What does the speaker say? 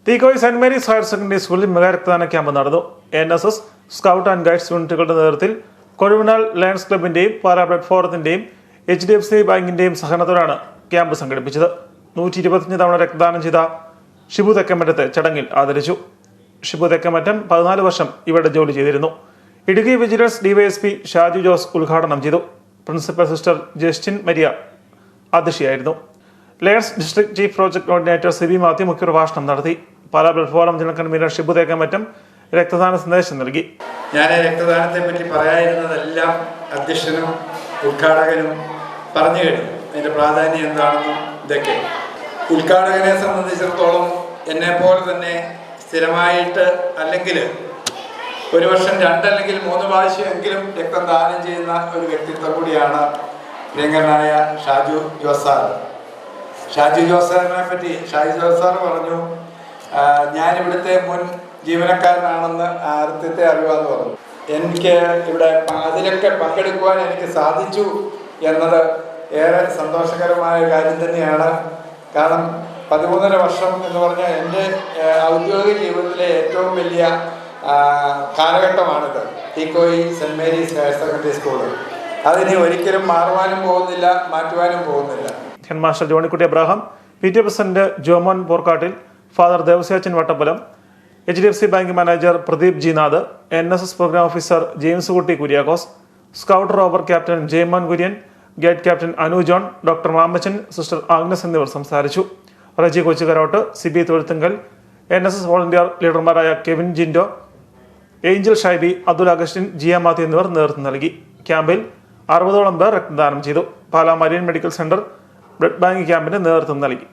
Teekoy saint Mary's higher secondary സ്കൂളിൽ mega രക്തദാന camp നടന്നു. NSS, സ്കൗട്ട് ആൻഡ് ഗൈഡ്സ് യൂണിറ്റുകളുടെ നേതൃത്വത്തിൽ കൊഴുവനാൽ ലയൺസ് ക്ലബിന്റെയും പാലാ ബ്ലഡ് ഫോറത്തിന്റെയും HDFC ബാങ്കിന്റെയും സഹകരണത്തോടാണ് ക്യാമ്പ് സംഘടിപ്പിച്ചത്. 125 തവണ രക്തദാനം ചെയ്ത ഷിബു തെക്കമറ്റത്തെ ചടങ്ങിൽ ആദരിച്ചു. ഷിബു തെക്കമറ്റം 14 വർഷം ഇവിടെ ജോലി ചെയ്തിരുന്നു. ഇടുക്കി വിജിലൻസ് DYSP ഷാജു ജോസ് ഉദ്ഘാടനം ചെയ്തു. പ്രിൻസിപ്പൽ സിസ്റ്റർ ജസ്റ്റിൻ മരിയ അധ്യക്ഷയായിരുന്നു. Lions district chief project coordinator CB Mathew മുഖ്യപ്രഭാഷണം നടത്തി. Pala blood forum general convener Shibu Thekkamattam രക്തദാന സന്ദേശം നൽകി. ഞാൻ രക്തദാനത്തെ പറ്റി പറയാതിരുന്നതെല്ലാം അധ്യക്ഷനും ഉദ്ഘാടകനും പറഞ്ഞു കഴിഞ്ഞു. അതിൻ്റെ പ്രാധാന്യം എന്താണെന്നും ഇതൊക്കെ ഉദ്ഘാടകനെ സംബന്ധിച്ചിടത്തോളം എന്നെപ്പോലെ തന്നെ സ്ഥിരമായിട്ട് അല്ലെങ്കിൽ ഒരു വർഷം 2 അല്ലെങ്കിൽ 3 പ്രാവശ്യമെങ്കിലും രക്തം ദാനം ചെയ്യുന്ന ഒരു വ്യക്തിത്വം കൂടിയാണ് പ്രിയങ്കരനായ ഷാജു ജോസ് സാർ. ഷാജു ജോസ് സാറിനെ പറ്റി ഷാജു ജോസ് സാർ പറഞ്ഞു, ഞാനിവിടുത്തെ മുൻ ജീവനക്കാരനാണെന്ന് ആദ്യത്തെ അറിവാന്ന് പറഞ്ഞു. എനിക്ക് ഇവിടെ അതിലൊക്കെ പങ്കെടുക്കുവാൻ എനിക്ക് സാധിച്ചു എന്നത് ഏറെ സന്തോഷകരമായ കാര്യം തന്നെയാണ്. കാരണം 13.5 വർഷം എന്ന് പറഞ്ഞാൽ എൻ്റെ ഔദ്യോഗിക ജീവിതത്തിലെ ഏറ്റവും വലിയ കാലഘട്ടമാണിത്. Teekoy saint Mary's higher secondary school. അതിന് ഒരിക്കലും മാറുവാനും പോകുന്നില്ല, മാറ്റുവാനും പോകുന്നില്ല. Head master Johnykutty Abraham, PTA president Jomon Porkattil, father Devasyachan Vattappalam, HDFC bank manager Pradeep G. Nath, NSS programme officer James Kutty Kuriakose, scout rover captain Jaimon Kurian, guide captain Anu John, doctor Mamachan, sister Agnes എന്നിവർ സംസാരിച്ചു. Reji Kochukarottu, CB Thozhuthunkal, NSS volunteer ലീഡർമാരായ കെവിൻ ജിൻഡോ, ഏഞ്ചൽ ഷൈബി, അബ്ദുൽ അഗസ്റ്റിൻ, ജിയ മാത്യു എന്നിവർ നേതൃത്വം നൽകി. ക്യാമ്പിൽ 60ഓളം പേർ രക്തദാനം ചെയ്തു. Pala marine medical centre blood bank ക്യാമ്പിന് നേതൃത്വം നൽകി.